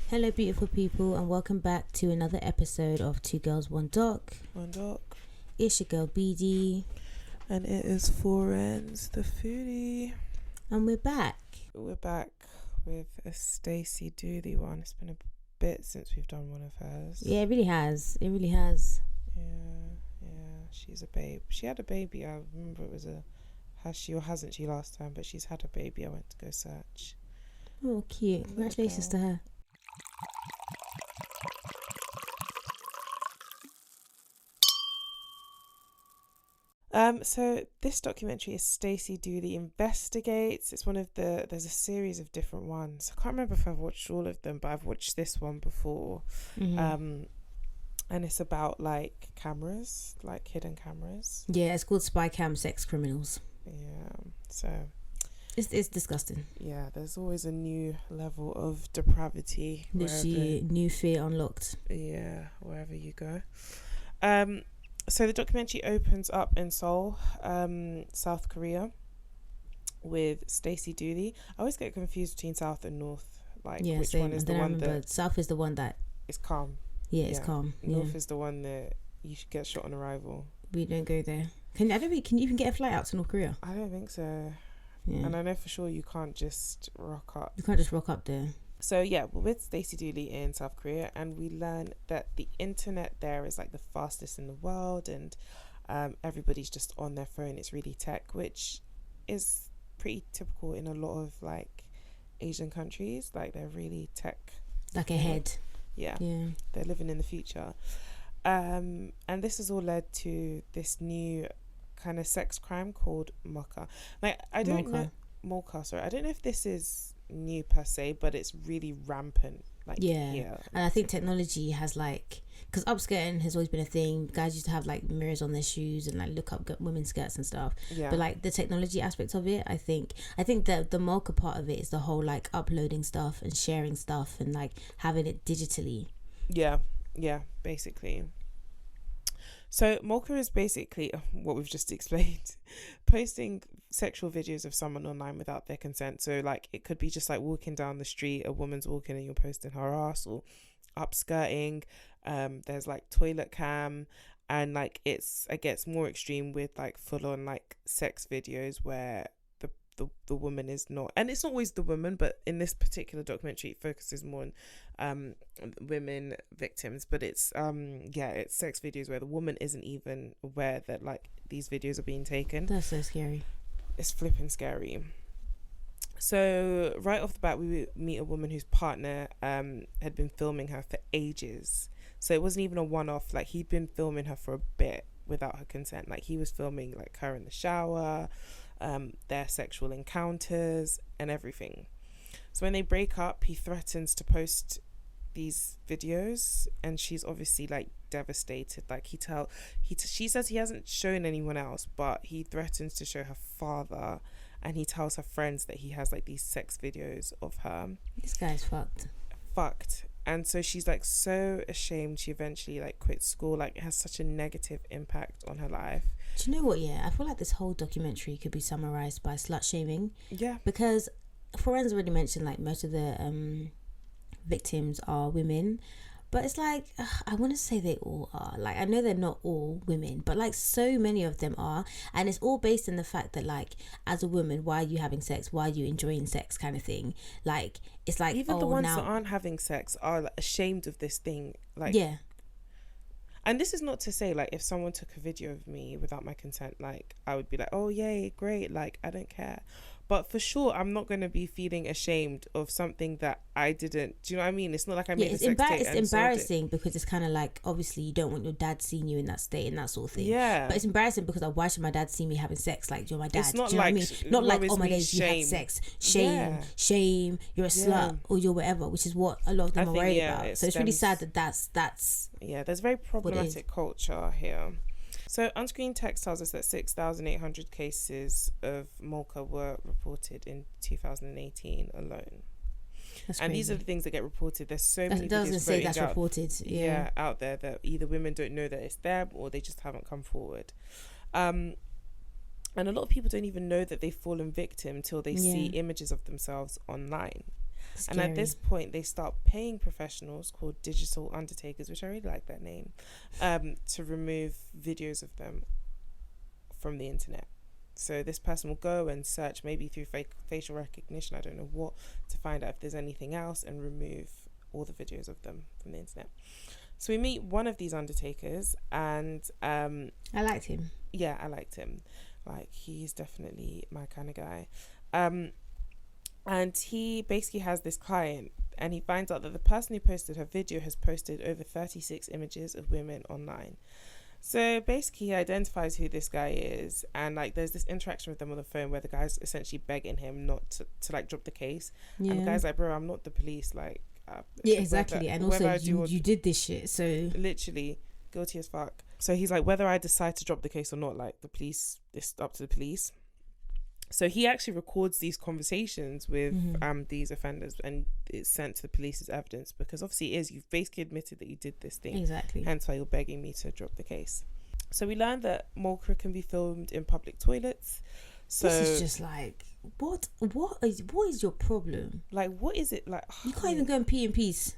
Hello, beautiful people, and welcome back to another episode of Two Girls, One Doc. One Doc. It's your girl, BD. And it is Forenz, the foodie. And we're back. We're back with a Stacey Dooley one. It's been a bit since we've done one of hers. Yeah, it really has. It really has. Yeah. She's a babe. She had a baby. I remember it was has she or hasn't she last time, but she's had a baby. I went to go search. Oh, cute. Congratulations to her. So this documentary is Stacey Dooley Investigates. It's there's a series of different ones. I can't remember if I've watched all of them, but I've watched this one before. Mm-hmm. And it's about like cameras, like hidden cameras. Yeah, it's called Spycam Sex Criminals. Yeah, so it's disgusting. Yeah, there's always a new level of depravity. Literally, new fear unlocked. Yeah, wherever you go. So the documentary opens up in Seoul, South Korea, with Stacey Dooley. I always get confused between South and North. Like, yeah, which same. one is the one that... South is the one that... is calm. Yeah, it's calm. North is the one that you should get shot on arrival. We don't go there. Can you even get a flight out to North Korea? I don't think so. Yeah. And I know for sure you can't just rock up. You can't just rock up there. So yeah, we're with Stacey Dooley in South Korea, and we learn that the internet there is like the fastest in the world, and everybody's just on their phone. It's really tech, which is pretty typical in a lot of like Asian countries. Like, they're really tech, like ahead. Yeah, they're living in the future. And this has all led to this new kind of sex crime called molka. Like, I don't know, molka. Sorry, I don't know if this is new per se, but it's really rampant. Like, yeah. And I think technology has, like, because upskirting has always been a thing. Guys used to have like mirrors on their shoes and like look up women's skirts and stuff. Yeah. But like the technology aspect of it, I think that the molka part of it is the whole like uploading stuff and sharing stuff and like having it digitally. Yeah, basically. So molka is basically what we've just explained, posting sexual videos of someone online without their consent. So like, it could be just like walking down the street, a woman's walking and you're posting her ass, or upskirting. There's like toilet cam, and like it gets more extreme with like full on like sex videos where the woman is not, and it's not always the woman, but in this particular documentary it focuses more on women victims, but it's it's sex videos where the woman isn't even aware that like these videos are being taken. That's so scary. It's flipping scary. So right off the bat, we meet a woman whose partner had been filming her for ages. So it wasn't even a one-off. Like, he'd been filming her for a bit without her consent. Like, he was filming like her in the shower, their sexual encounters and everything. So when they break up, he threatens to post these videos, and she's obviously like devastated. Like, she says he hasn't shown anyone else, but he threatens to show her father, and he tells her friends that he has like these sex videos of her. This guy's fucked. And so she's like so ashamed. She eventually like quit school. Like, it has such a negative impact on her life. Do you know what? Yeah, I feel like this whole documentary could be summarized by slut shaming. Yeah. Because Forenz already mentioned like most of the victims are women, but it's like, I want to say they all are. Like, I know they're not all women, but like so many of them are, and it's all based in the fact that like, as a woman, why are you having sex? Why are you enjoying sex? Kind of thing. Like, it's like, even the ones that aren't having sex are like ashamed of this thing. Like, yeah. And this is not to say like, if someone took a video of me without my consent, like I would be like, oh yay, great, like I don't care. But for sure, I'm not going to be feeling ashamed of something that I didn't. Do you know what I mean? It's not like I made a sex tape. It's embarrassing because it's kind of like, obviously you don't want your dad seeing you in that state and that sort of thing. Yeah. But it's embarrassing because like, why should my dad see me having sex? Like, you're my dad. It's not do you know like, what I mean? Not like, oh my days, you had sex. Shame, you're a slut, or you're whatever, which is what a lot of them are worried about. So it's really sad that that's yeah, there's very problematic culture here. So on-screen text tells us that 6,800 cases of molka were reported in 2018 alone. That's and crazy. These are the things that get reported. There's so many videos say that's reported. Yeah, out there that either women don't know that it's there, or they just haven't come forward. And a lot of people don't even know that they've fallen victim until they see images of themselves online. And at this point, they start paying professionals called digital undertakers, which I really like that name, to remove videos of them from the internet. So this person will go and search, maybe through facial recognition, I don't know what, to find out if there's anything else and remove all the videos of them from the internet. So we meet one of these undertakers, and I liked him. Yeah, I liked him. Like, he's definitely my kind of guy. And he basically has this client, and he finds out that the person who posted her video has posted over 36 images of women online. So basically he identifies who this guy is, and like there's this interaction with them on the phone where the guy's essentially begging him not to like drop the case. Yeah. And the guy's like, bro, I'm not the police, like yeah, exactly. And also you did this shit, so literally guilty as fuck. So he's like, whether I decide to drop the case or not, like the police, it's up to the police. So he actually records these conversations with these offenders, and it's sent to the police as evidence, because obviously you've basically admitted that you did this thing. Exactly. Hence why you're begging me to drop the case. So we learned that molka can be filmed in public toilets. So this is just like, what is your problem? Like, what is it like? You can't even go and pee in peace.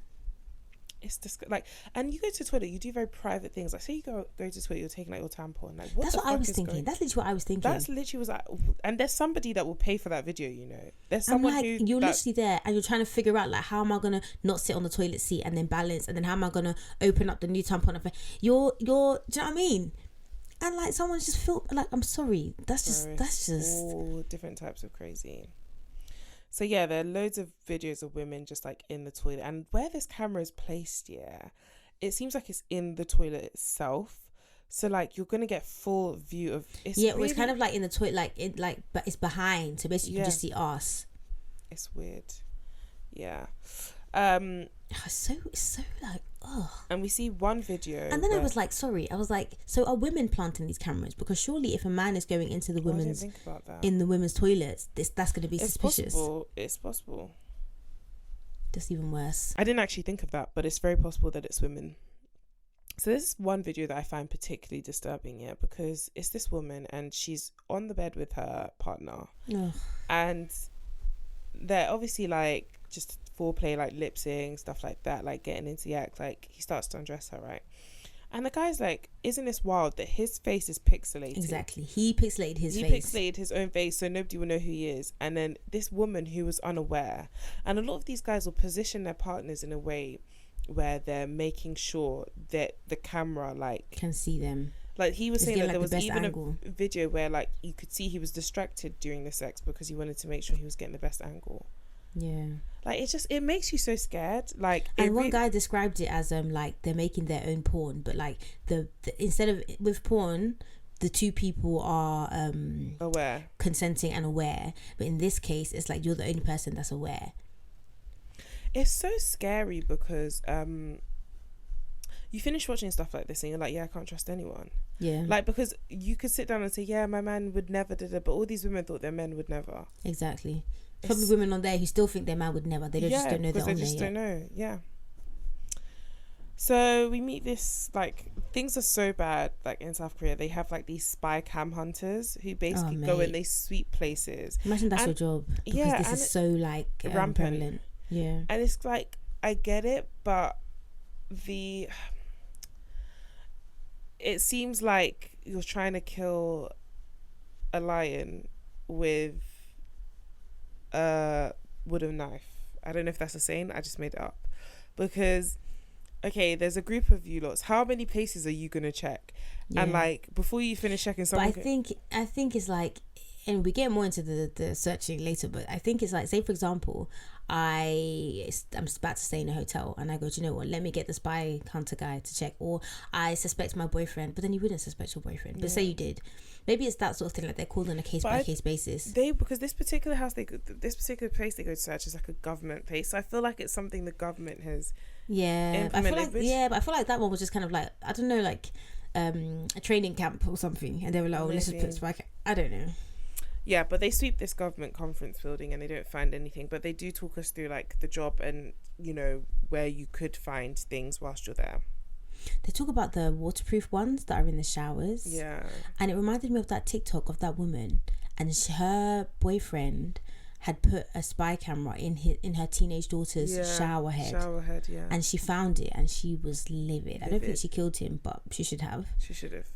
It's just like, and you go to the toilet, you do very private things. Like, say you go to the toilet, you're taking like your tampon. Like, that's what I was thinking. That's literally what I was thinking. That's literally was like, and there's somebody that will pay for that video. You know, there's someone like, you're literally there, and you're trying to figure out like, how am I gonna not sit on the toilet seat and then balance, and then how am I gonna open up the new tampon? You're, do you know what I mean? And like, someone's just like, I'm sorry, that's just all different types of crazy. So yeah, there are loads of videos of women just like in the toilet, and where this camera is placed, it seems like it's in the toilet itself. So like you're gonna get full view of it's kind of like in the toilet, but it's behind, so basically you can just see arse. It's weird. Yeah. It's so like, oh. And we see one video, and then I was like, so are women planting these cameras? Because surely if a man is going into the women's in the women's toilets, that's going to be suspicious. It's possible. That's even worse. I didn't actually think of that, but it's very possible that it's women. So there's one video that I find particularly disturbing, because it's this woman and she's on the bed with her partner. Ugh. And they're obviously like just foreplay, like lip sync, stuff like that, like getting into the act. Like he starts to undress her, right? And the guy's like, isn't this wild that his face is pixelated? Exactly. He pixelated his face. He pixelated his own face, so nobody will know who he is. And then this woman who was unaware, and a lot of these guys will position their partners in a way where they're making sure that the camera like can see them. Like he was saying that like there was even angle. A video where like you could see he was distracted during the sex because he wanted to make sure he was getting the best angle. Yeah. Like it makes you so scared. Like, and one guy described it as like they're making their own porn, but like the instead of with porn, the two people are aware, consenting and aware, but in this case it's like you're the only person that's aware. It's so scary because you finish watching stuff like this and you're like, I can't trust anyone. Yeah. Like, because you could sit down and say, my man would never do that, but all these women thought their men would never. Exactly. Probably women on there who still think their man would never. They just don't know they're on there. They just don't know. Yeah. So we meet this, like, things are so bad, like, in South Korea. They have, like, these Spycam hunters who basically go and they sweep places. Imagine that's your job. Because this is so, like, rampant. Yeah. And it's, like, I get it, but it seems like you're trying to kill a lion with a wooden knife. I don't know if that's a saying. I just made it up. Because, okay, there's a group of you lots. How many places are you gonna check? Yeah. And like before you finish checking, someone. But I think it's like, and we get more into the searching later. But I think it's like, say for example, I'm about to stay in a hotel and I go, do you know what? Let me get the spy hunter guy to check. Or I suspect my boyfriend, but then you wouldn't suspect your boyfriend. But say you did. Maybe it's that sort of thing, like they're called on a case by case basis. Because this particular place they go to search is like a government place. So I feel like it's something the government has implemented. But I feel like that one was just kind of like, I don't know, like a training camp or something, and they were like, let's just put spy. I don't know. Yeah, but they sweep this government conference building and they don't find anything. But they do talk us through like the job and, you know, where you could find things whilst you're there. They talk about the waterproof ones that are in the showers. Yeah. And it reminded me of that TikTok of that woman. And her boyfriend had put a spy camera in her teenage daughter's shower head, and she found it, and she was livid. I don't think she killed him, but she should have.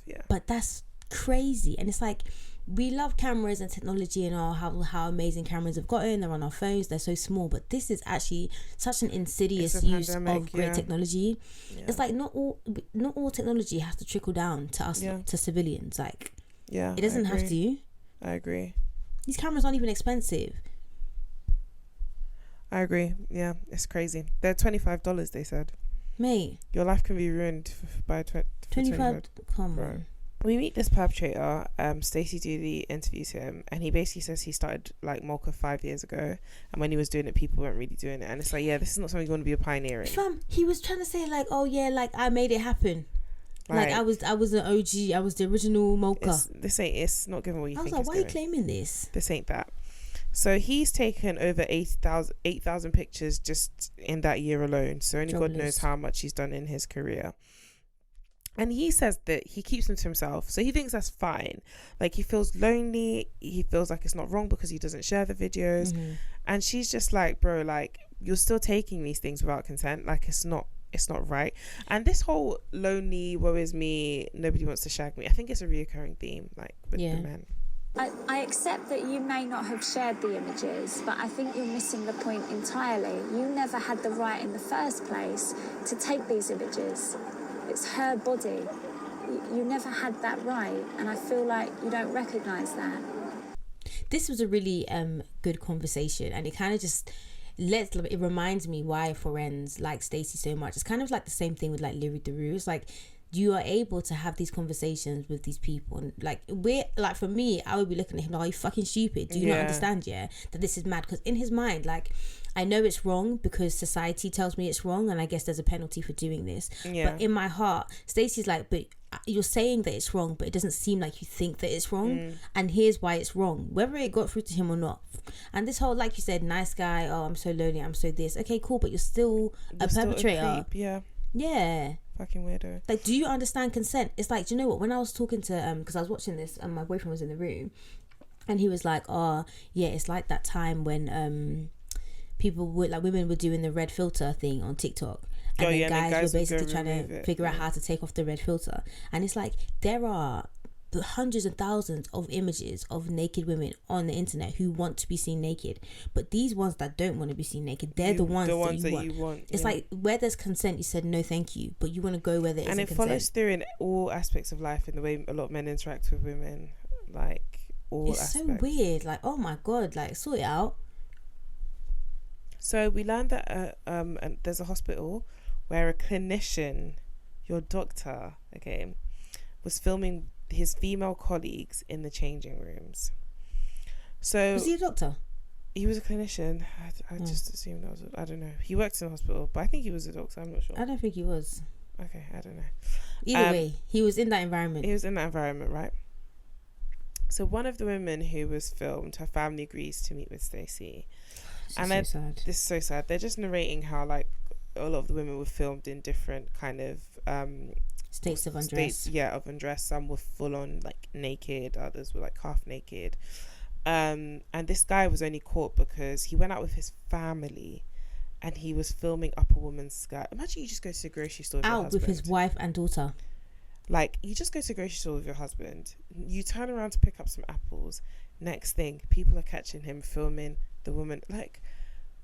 Yeah. But that's crazy. And it's like, we love cameras and technology and how amazing cameras have gotten. They're on our phones, they're so small, but this is actually such an insidious use of great technology. It's like not all technology has to trickle down to us, to civilians. Like, it doesn't have to. I agree. These cameras aren't even expensive. I agree. Yeah, it's crazy. They're $25, they said. Mate, your life can be ruined by 25. Come on. We meet this perpetrator. Stacey Dooley interviews him, and he basically says he started like molka 5 years ago, and when he was doing it, people weren't really doing it. And it's like, this is not something you want to be a pioneer in. Fam, he was trying to say like, oh yeah, like I made it happen. Like I was an OG. I was the original molka. It's not giving what you think. I was like, why are you claiming this? This ain't that. So he's taken over 8,000 pictures just in that year alone. So only God knows how much he's done in his career. And he says that he keeps them to himself. So he thinks that's fine. Like, he feels lonely. He feels like it's not wrong because he doesn't share the videos. Mm-hmm. And she's just like, bro, like, you're still taking these things without consent. Like, it's not right. And this whole lonely, woe is me, nobody wants to shag me, I think it's a reoccurring theme, like, with the men. I accept that you may not have shared the images, but I think you're missing the point entirely. You never had the right in the first place to take these images. It's her body. You never had that right, and I feel like you don't recognise that. This was a really good conversation, and it kind of just it reminds me why forensics like Stacey so much. It's kind of like the same thing with like Larry Theroux. It's like, you are able to have these conversations with these people, and like, we're like, for me, I would be looking at him like, are you fucking stupid? Do you not understand that this is mad? Because in his mind, like, I know it's wrong because society tells me it's wrong, and I guess there's a penalty for doing this, but in my heart, Stacey's like, but you're saying that it's wrong, but it doesn't seem like you think that it's wrong, and here's why it's wrong, whether it got through to him or not. And this whole, like you said, nice guy, oh, I'm so lonely, I'm so this, okay, cool, but you're still a perpetrator. Yeah. Fucking weirdo. Like, do you understand consent? It's like, do you know what? When I was talking to because I was watching this, and my boyfriend was in the room, and he was like, "Oh, yeah, it's like that time when people would, like, women were doing the red filter thing on TikTok, and then guys were basically trying to figure out how to take off the red filter." And it's like, there are hundreds and thousands of images of naked women on the internet who want to be seen naked, but these ones that don't want to be seen naked, they're the ones that you want. It's like, where there's consent, you said no thank you, but you want to go where there isn't consent. And it follows through in all aspects of life, in the way a lot of men interact with women, like, all it's aspects. So weird. Like, oh my God, like, sort it out. So we learned that and there's a hospital where a clinician, your doctor, was filming his female colleagues in the changing rooms. So was he a doctor? He was a clinician. I just assumed that was. I don't know. He works in a hospital, but I think he was a doctor. I'm not sure. I don't think he was. Okay, I don't know. Either way, he was in that environment. He was in that environment, right? So one of the women who was filmed, her family agrees to meet with Stacey. And so sad. This is so sad. They're just narrating how, like, a lot of the women were filmed in different kind of states of undress. Of undress. Some were full on, like, naked, others were like half naked. And this guy was only caught because he went out with his family and he was filming up a woman's skirt. Imagine you just go to the grocery store with your husband. With his wife and daughter. Like, you just go to the grocery store with your husband, you turn around to pick up some apples, next thing, people are catching him filming the woman. Like,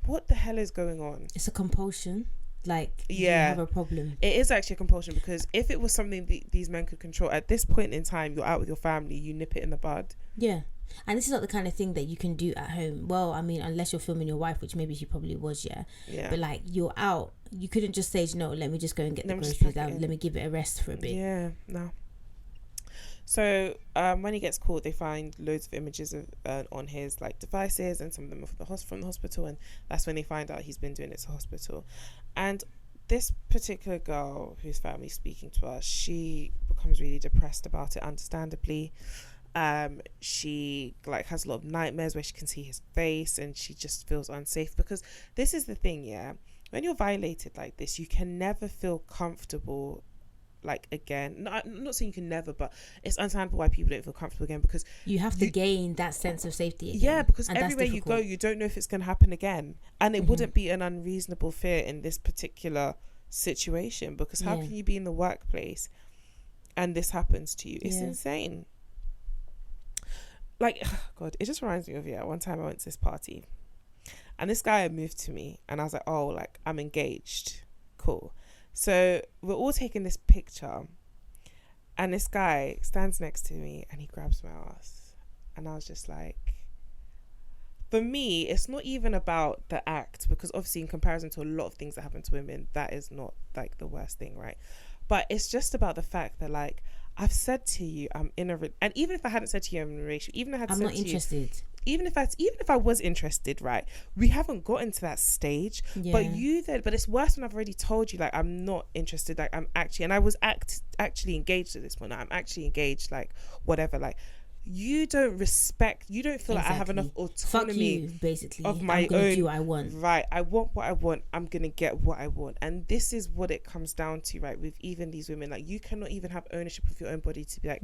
what the hell is going on? It's a compulsion. Like, you have a problem. It is actually a compulsion, because if it was something these men could control, at this point in time, you're out with your family, you nip it in the bud. Yeah. And this is not the kind of thing that you can do at home. Well, I mean, unless you're filming your wife, which maybe she probably was, yeah. But, like, you're out. You couldn't just say, no, let me just go and get the groceries down. Let me give it a rest for a bit. Yeah, no. So, when he gets caught, they find loads of images of on his, like, devices, and some of them are from the hospital, and that's when they find out he's been doing it to hospital. And this particular girl whose family's speaking to us, she becomes really depressed about it, understandably. She, like, has a lot of nightmares where she can see his face, and she just feels unsafe, because this is the thing, when you're violated like this, you can never feel comfortable like again. No, I'm not saying you can never, but it's understandable why people don't feel comfortable again, because you have to gain that sense of safety again. Yeah, because everywhere you go, you don't know if it's going to happen again, and it wouldn't be an unreasonable fear in this particular situation, because how can you be in the workplace and this happens to you? It's insane. Like, God, it just reminds me of one time I went to this party, and this guy had moved to me, and I was like, oh, like, I'm engaged. Cool. So we're all taking this picture, and this guy stands next to me and he grabs my ass, and I was just like, for me, it's not even about the act, because obviously in comparison to a lot of things that happen to women, that is not like the worst thing, right? But it's just about the fact that, like, I've said to you, I'm in a and even if I hadn't said to you I'm in a relationship, even if I had I'm said not interested. Even if I was interested, right, we haven't gotten to that stage. But it's worse when I've already told you, like, I'm not interested, like, I'm actually, and I was actually engaged at this point. I'm actually engaged, like, whatever, like, you don't feel like I have enough autonomy. Fuck you, basically. Of my I'm gonna own. do what I want. Right. I want what I want. I'm gonna get what I want. And this is what it comes down to, right? With even these women, like, you cannot even have ownership of your own body to be like,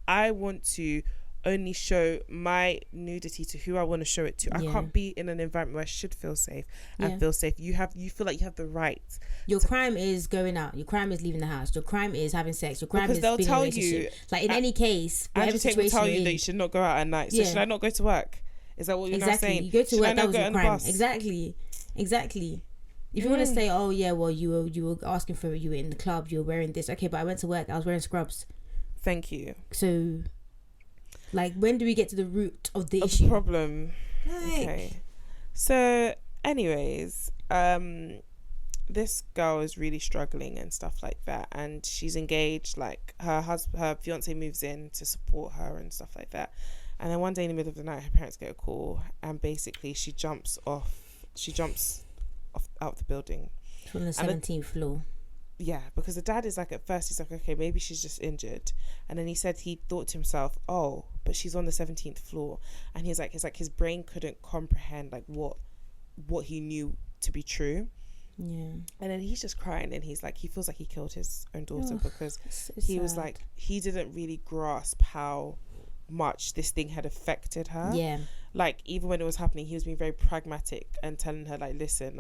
I want to only show my nudity to who I want to show it to. I can't be in an environment where I should feel safe and feel safe. You feel like you have the right. Your crime is going out. Your crime is leaving the house. Your crime is having sex. Your crime is being in a relationship. Like, in any case, whatever situation will tell you that you should not go out at night. So should I not go to work? Is that what you're now saying? You go to work, that was your crime. Bus? Exactly. If you want to say, oh yeah, well, you were asking for it, you were in the club, you were wearing this. Okay, but I went to work, I was wearing scrubs. Thank you. So, like, when do we get to the root of the issue? Problem. Okay. So, anyways, this girl is really struggling and stuff like that, and she's engaged. Like, her fiance moves in to support her and stuff like that. And then one day in the middle of the night, her parents get a call, and basically she jumps off out the building from the 17th floor. Yeah, because the dad is like, at first he's like, okay, maybe she's just injured, and then he said he thought to himself, oh, but she's on the 17th floor, and he's like his brain couldn't comprehend like what he knew to be true. Yeah. And then he's just crying, and he's like, he feels like he killed his own daughter because he was like, he didn't really grasp how much this thing had affected her. Yeah. Like, even when it was happening, he was being very pragmatic and telling her, like, listen,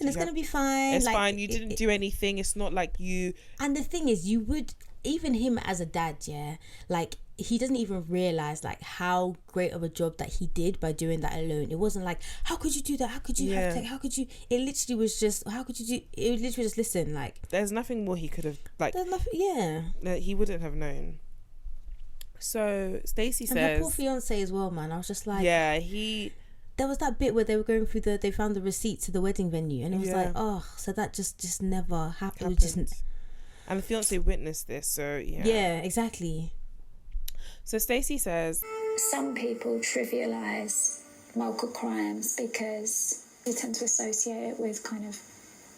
it's gonna be fine. It's like, fine. You didn't do anything. It's not like you. And the thing is, you would, even him as a dad, like, he doesn't even realize like how great of a job that he did by doing that alone. It wasn't like, how could you do that? How could you have to? How could you? It literally was just, how could you do? It was literally just, listen, like, there's nothing more he could have, like, there's nothing. Yeah. He wouldn't have known. So Stacey says, and her poor fiance as well, man. I was just like, there was that bit where they were going through they found the receipt to the wedding venue, and it was like, oh, so that just never happened. And the fiance witnessed this, so yeah, exactly. So Stacey says, some people trivialise molka crimes because they tend to associate it with kind of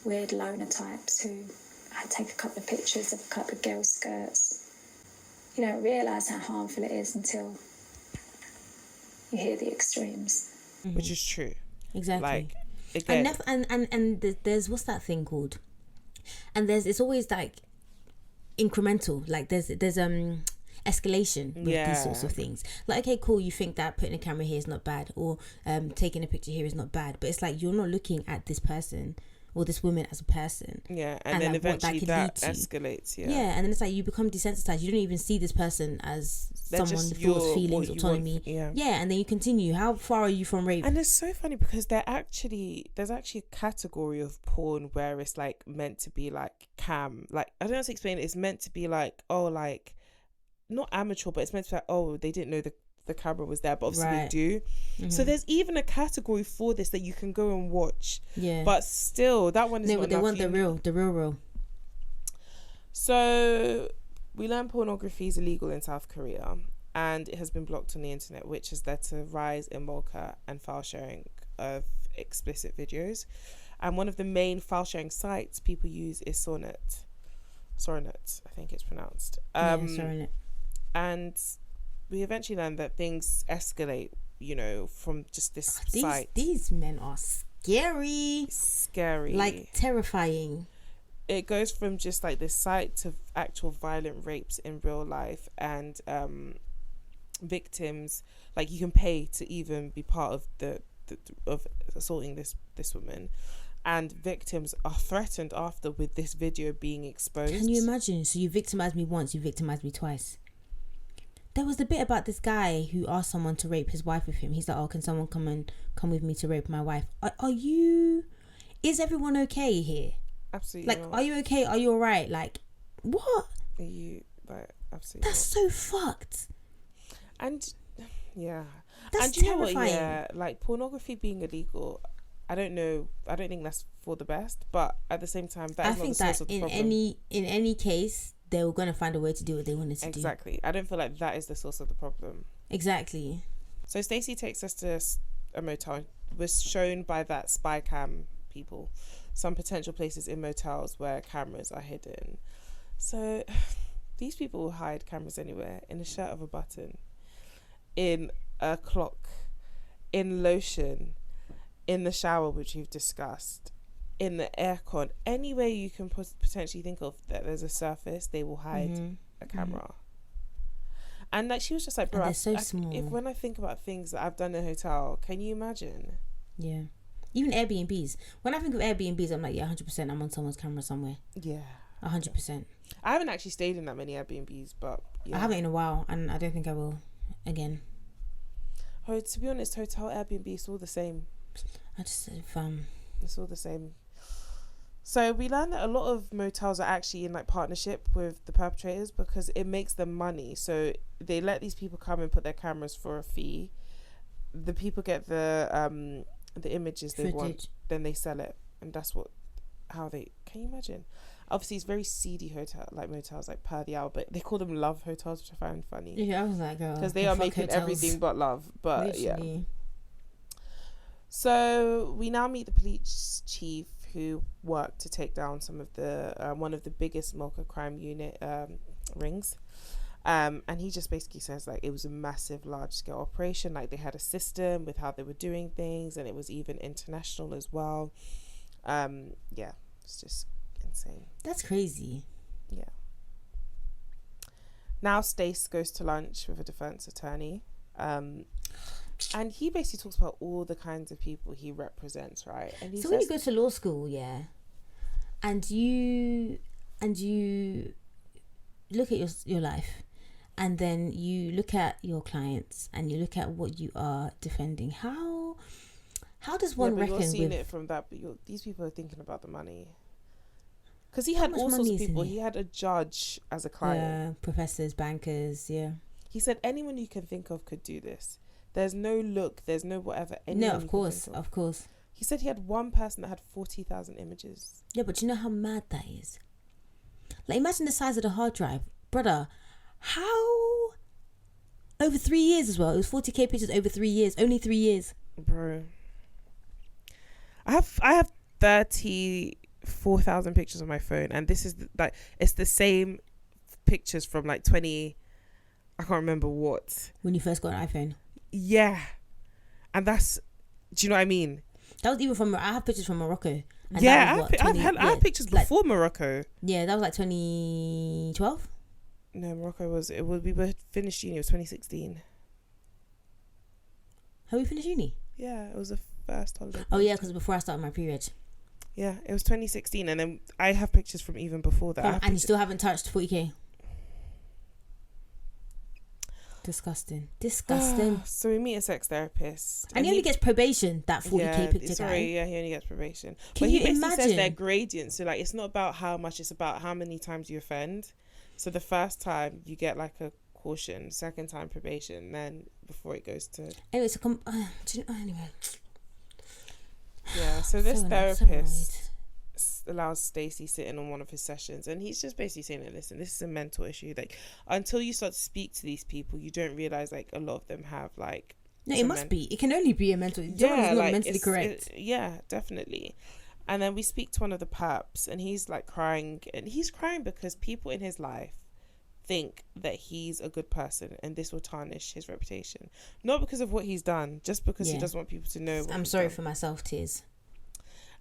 weird loner types who take a couple of pictures of a couple of girl skirts. You don't realise how harmful it is until you hear the extremes. Mm-hmm. Which is true. Exactly. Like, again, and there's, what's that thing called? And it's always like incremental. Like there's escalation with these sorts of things. Like, okay, cool, you think that putting a camera here is not bad, or taking a picture here is not bad, but it's like, you're not looking at this person or this woman as a person. Yeah, and then like eventually that escalates. Yeah, and then it's like you become desensitized. You don't even see this person as someone full of feelings, autonomy. And then you continue. How far are you from rape? And it's so funny because there's actually a category of porn where it's like meant to be like cam. Like, I don't know how to explain it. It's meant to be like, oh, like, not amateur, but it's meant to be like, oh, they didn't know the camera was there, but obviously they do. Mm-hmm. So there's even a category for this that you can go and watch. Yeah. But still, that one is not enough. They want the real. So we learned pornography is illegal in South Korea, and it has been blocked on the internet, which has led to a rise in molka and file sharing of explicit videos. And one of the main file sharing sites people use is Sornet, I think it's pronounced. Sornet. And we eventually learned that things escalate, from just this site. These men are scary. Scary. Like, terrifying. it goes from just like this site to actual violent rapes in real life, and victims, like, you can pay to even be part of the of assaulting this woman, and victims are threatened after with this video being exposed. Can you imagine? So you victimized me once, you victimized me twice. There was the bit about this guy who asked someone to rape his wife with him. He's like, oh, can someone come with me to rape my wife? Is everyone okay here? Absolutely like not. Are you okay? Are you all right? Like, what? Are you, like, absolutely That's not. so fucked. And yeah, That's and you terrifying. know what, yeah, like, pornography being illegal, I don't think that's for the best, but at the same time, that is not the source of the problem. in any case, they were going to find a way to do what they wanted to do. Exactly. I don't feel like that is the source of the problem. Exactly. So Stacey takes us to a motel. Was shown by that Spycam people some potential places in motels where cameras are hidden. So these people will hide cameras anywhere, in a shirt of a button, in a clock, in lotion, in the shower, which you've discussed, in the aircon, anywhere you can potentially think of that there's a surface, they will hide a camera. And like, she was just like, bro, they're so small. when I think about things that I've done in a hotel, can you imagine? Yeah. Even Airbnbs. When I think of Airbnbs, I'm like, yeah, 100%, I'm on someone's camera somewhere. Yeah. 100%. I haven't actually stayed in that many Airbnbs, but yeah. I haven't in a while, and I don't think I will again. Oh, to be honest, hotel, Airbnb, it's all the same. It's all the same. So we learned that a lot of motels are actually in like partnership with the perpetrators because it makes them money. So they let these people come and put their cameras for a fee. The people get the images they want, then they sell it, and that's how they. Can you imagine? Obviously, it's very seedy motels, like per the hour, but they call them love hotels, which I find funny. Yeah, I was like, girl, because they are making hotels everything but love. But literally. Yeah. So we now meet the police chief who worked to take down some of the one of the biggest molka crime unit rings. And he just basically says like it was a massive large scale operation, like they had a system with how they were doing things, and it was even international as well. It's just insane. That's crazy. Yeah. Now Stace goes to lunch with a defense attorney, and he basically talks about all the kinds of people he represents, right? And he so when you go to law school, and you look at your life, and then you look at your clients, and you look at what you are defending, how does one reckon? You're seeing it from that, but these people are thinking about the money. Because he had all sorts of people. He had a judge as a client. Yeah, professors, bankers, yeah. He said anyone you can think of could do this. There's no look, there's no whatever. No, of course. He said he had one person that had 40,000 images. Yeah, but you know how mad that is? Like, imagine the size of the hard drive. Brother, how? Over 3 years as well. It was 40k pictures over 3 years. Only 3 years. Bro. I have 34,000 pictures on my phone, and this is it's the same pictures from like 20, I can't remember what. When you first got an iPhone. Yeah. And that's, do you know what I mean? That was even from, I have pictures from Morocco. And yeah, I had pictures before Morocco. Yeah, that was like 2012. No, we were finished uni. It was 2016. Have we finished uni? Yeah, it was the first holiday. Oh yeah, because before I started my period. Yeah, it was 2016, and then I have pictures from even before that. And you still haven't touched 40k. Disgusting. So we meet a sex therapist, and he only gets probation. That 40k picture guy. He only gets probation. Can you imagine? He says they're gradients, so like it's not about how much, it's about how many times you offend. So the first time you get like a caution, second time probation, then before it goes to. Anyway, anyway. Yeah. So this therapist allows Stacey sitting on one of his sessions, and he's just basically saying that, listen, this is a mental issue. Like, until you start to speak to these people, you don't realize like a lot of them have like. No, it must be. It can only be a mental. Yeah, not mentally correct. Yeah, definitely. And then we speak to one of the perps, and he's like crying, and he's crying because people in his life think that he's a good person, and this will tarnish his reputation, not because of what he's done, just because he doesn't want people to know. I'm sorry for myself, tears.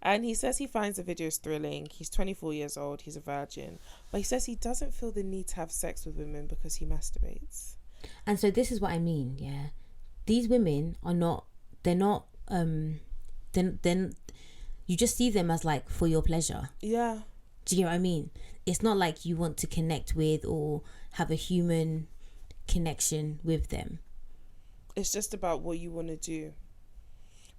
And he says he finds the videos thrilling. He's 24 years old. He's a virgin. But he says he doesn't feel the need to have sex with women because he masturbates. And so this is what I mean, yeah. These women are not, they're not, then you just see them as like for your pleasure. Yeah. Do you get what I mean? It's not like you want to connect with or have a human connection with them. It's just about what you want to do.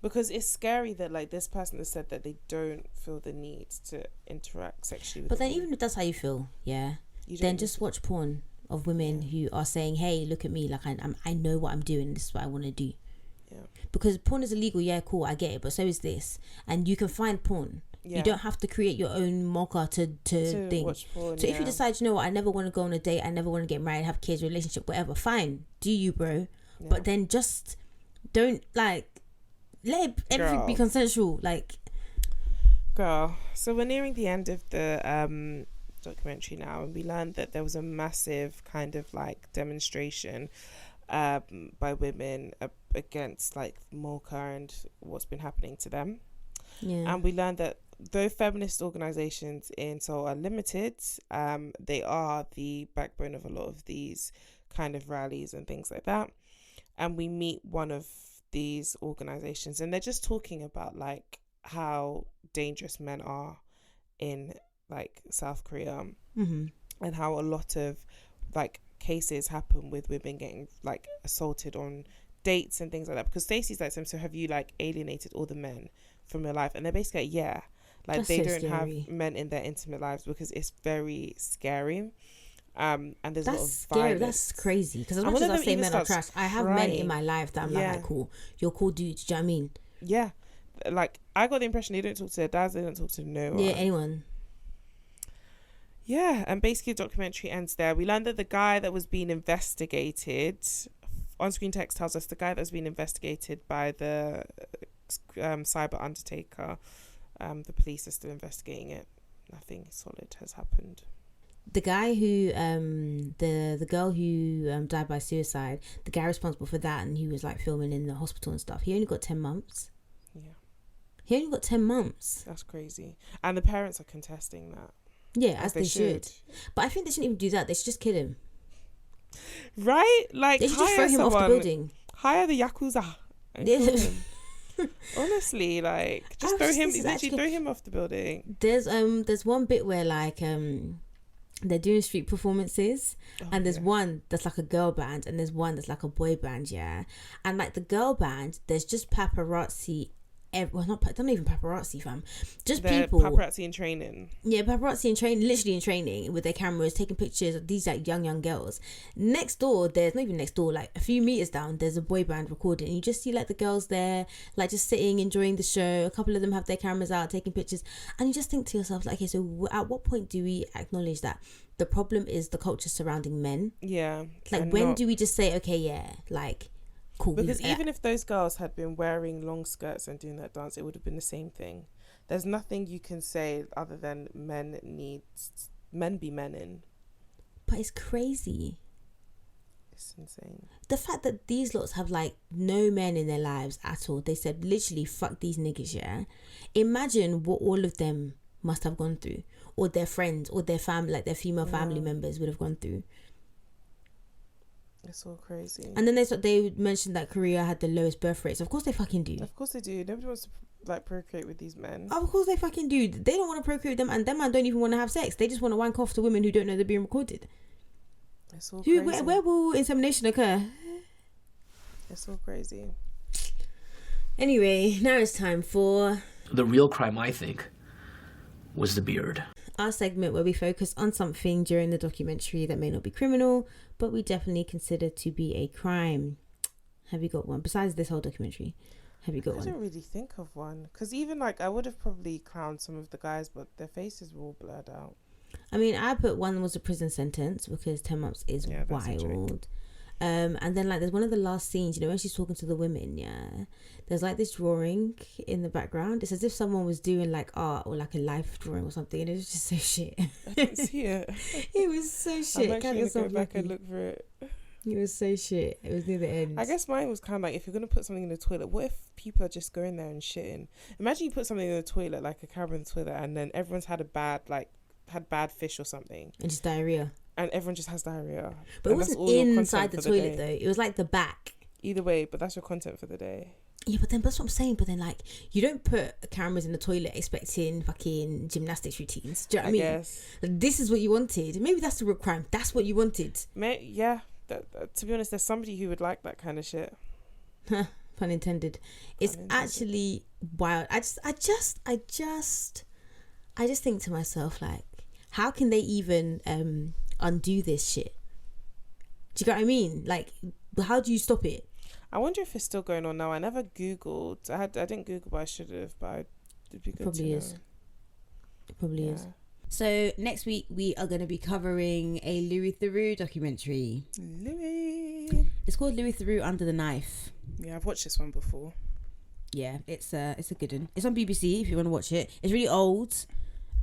Because it's scary that like this person has said that they don't feel the need to interact sexually with But then women. even if that's how you feel, yeah, then just watch porn of women who are saying, hey, look at me, like I know what I'm doing, this is what I want to do. Yeah. Because porn is illegal, yeah, cool, I get it, but so is this. And you can find porn. Yeah. You don't have to create your own molka to thing. Watch porn, so if you decide, you know what, I never want to go on a date, I never want to get married, have kids, relationship, whatever, fine, do you, bro. Yeah. But then just don't like let everything be consensual, like. Girl, so we're nearing the end of the documentary now, and we learned that there was a massive kind of like demonstration by women against like molka and what's been happening to them. Yeah. And we learned that though feminist organizations in Seoul are limited, they are the backbone of a lot of these kind of rallies and things like that. And we meet one of these organizations, and they're just talking about like how dangerous men are in like South Korea, and how a lot of like cases happen with women getting like assaulted on dates and things like that. Because Stacey's like, so have you like alienated all the men from your life? And they're basically like, yeah, like that's they so don't scary. Have men in their intimate lives because it's very scary. And there's that's a lot of scary. violence. That's crazy. Because as much as I say men are trash, I have men in my life that I'm like, cool, you're cool dudes. Do you know what I mean? Yeah, like I got the impression they don't talk to their dads, they don't talk to no one. Yeah, anyone. Yeah, and basically the documentary ends there. We learned that the guy that was being investigated, on-screen text tells us the guy that was being investigated by the cyber undertaker, the police are still investigating it. Nothing solid has happened. The guy who the girl who died by suicide, the guy responsible for that, and he was like filming in the hospital and stuff, he only got 10 months. Yeah, he only got 10 months. That's crazy. And the parents are contesting that. Yeah, as they should. But I think they shouldn't even do that. They should just kill him. Right? Like, they should just throw him off the building. Hire the Yakuza and kill him. Honestly, like, just throw him off the building. There's one bit where like they're doing street performances, and there's one that's like a girl band, and there's one that's like a boy band, yeah. And like the girl band, there's just paparazzi. Not even paparazzi, fam. Just they're people. Paparazzi in training. Yeah, paparazzi in training, literally in training with their cameras, taking pictures of these like young girls. Next door, there's not even next door, like a few meters down, there's a boy band recording. And you just see like the girls there, like just sitting, enjoying the show. A couple of them have their cameras out, taking pictures. And you just think to yourself, like, okay, so at what point do we acknowledge that the problem is the culture surrounding men? Yeah. Like, when do we just say, okay, yeah, like, cool. Because even if those girls had been wearing long skirts and doing that dance, it would have been the same thing. There's nothing you can say other than men be men in. But it's crazy. It's insane. The fact that these lots have like no men in their lives at all. They said literally fuck these niggas, yeah. Imagine what all of them must have gone through, or their friends, or their family, like their female family members would have gone through. It's all crazy. And then they mentioned that Korea had the lowest birth rates. Of course they fucking do. Of course they do. Nobody wants to like procreate with these men. Of course they fucking do. They don't want to procreate with them, and them man don't even want to have sex. They just want to wank off to women who don't know they're being recorded. It's all crazy. Where will insemination occur? It's all crazy. Anyway, now it's time for the real crime, I think, was the beard. Our segment where we focus on something during the documentary that may not be criminal, but we definitely consider to be a crime. Have you got one? Besides this whole documentary, have you got one? I don't really think of one. Because even like, I would have probably clowned some of the guys, but their faces were all blurred out. I mean, I put one was a prison sentence because 10 months is wild. And then like there's one of the last scenes, you know, when she's talking to the women, yeah, there's like this drawing in the background. It's as if someone was doing like art or like a life drawing or something, and it was just so shit. I didn't see it. It was so shit. I'm actually gonna go back and look for it. It was so shit. It was near the end. I guess mine was kind of like, if you're going to put something in the toilet, what if people are just going there and shitting? Imagine you put something in the toilet, like a camera in the toilet, and then everyone's had bad fish or something. And just diarrhea. And everyone just has diarrhea. But it wasn't inside the toilet, though. It was like the back. Either way, but that's your content for the day. Yeah, but then that's what I'm saying. But then, like, you don't put cameras in the toilet expecting fucking gymnastics routines. Do you know what I mean? Guess. This is what you wanted. Maybe that's the real crime. That's what you wanted. Yeah. To be honest, there's somebody who would like that kind of shit. Pun intended. It's actually wild. I just think to myself, like, how can they even undo this shit? Do you get what I mean? Like, how do you stop it? I wonder if it's still going on now. I never Googled. I didn't Google, but I should have. But it'd be good to know. It probably is. So next week we are going to be covering a Louis Theroux documentary. Louis. It's called Louis Theroux Under the Knife. Yeah, I've watched this one before. Yeah, it's a good one. It's on BBC if you want to watch it. It's really old.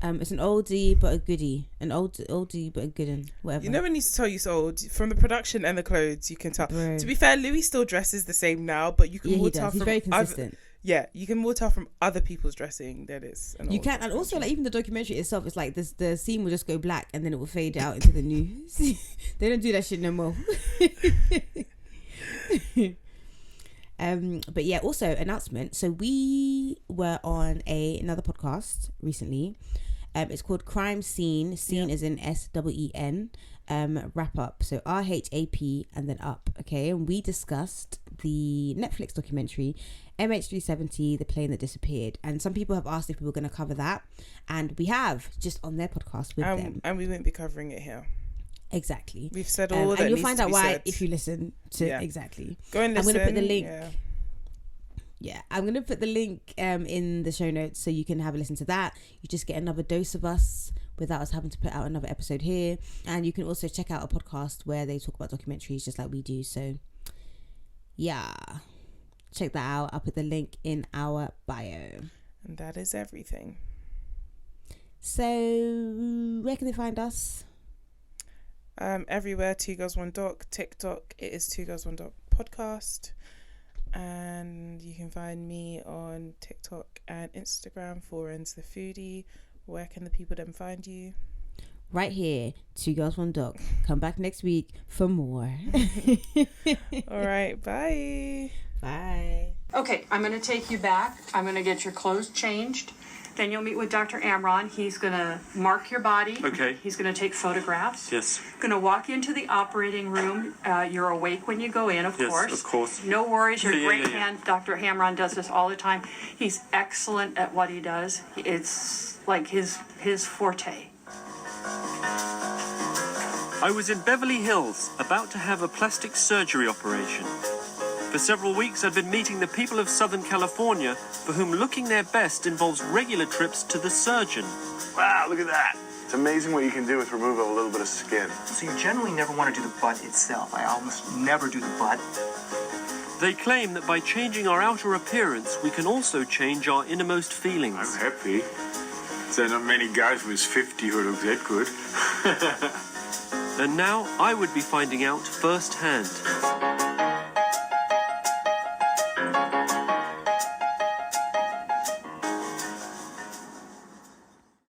It's an oldie but a goodie. An oldie but a good one. Whatever. You never need to tell you it's old. From the production and the clothes, you can tell. Bro. To be fair, Louis still dresses the same now, but you can more tell He's from very consistent. you can more tell from other people's dressing that it's an You old can, and also like even the documentary itself, it's like this, the scene will just go black and then it will fade out into the news. They don't do that shit no more. But yeah, also announcement. So we were on another podcast recently. It's called Crime Seen. Seen is in SEEN. Wrap Up. So RHAP and then up. Okay, and we discussed the Netflix documentary MH370, the plane that disappeared. And some people have asked if we were going to cover that, and we have, just on their podcast with them. And we won't be covering it here. Exactly. We've said all that. And you'll needs find to out be why said. if you listen to exactly. Go and listen. I'm going to put the link. Yeah, I'm going to put the link in the show notes so you can have a listen to that. You just get another dose of us without us having to put out another episode here. And you can also check out a podcast where they talk about documentaries just like we do. So, yeah, check that out. I'll put the link in our bio. And that is everything. So, where can they find us? Everywhere, 2 Girls 1 Doc. TikTok, it is 2 Girls 1 Doc podcast. And you can find me on TikTok and Instagram, Forens the Foodie. Where can the people then find you? Right here, 2 Girls 1 Doc. Come back next week for more. All right, bye. Bye. Okay, I'm going to take you back. I'm going to get your clothes changed. Then you'll meet with Dr. Amron. He's going to mark your body. Okay. He's going to take photographs. Yes. Going to walk you into the operating room. You're awake when you go in, of course. Yes, of course. No worries. You're a great yeah. hand. Dr. Amron does this all the time. He's excellent at what he does. It's like his forte. I was in Beverly Hills, about to have a plastic surgery operation. For several weeks, I'd been meeting the people of Southern California, for whom looking their best involves regular trips to the surgeon. Wow, look at that. It's amazing what you can do with removal of a little bit of skin. So you generally never want to do the butt itself. I almost never do the butt. They claim that by changing our outer appearance, we can also change our innermost feelings. I'm happy. There are not many guys who is 50 who look that good. And now I would be finding out firsthand.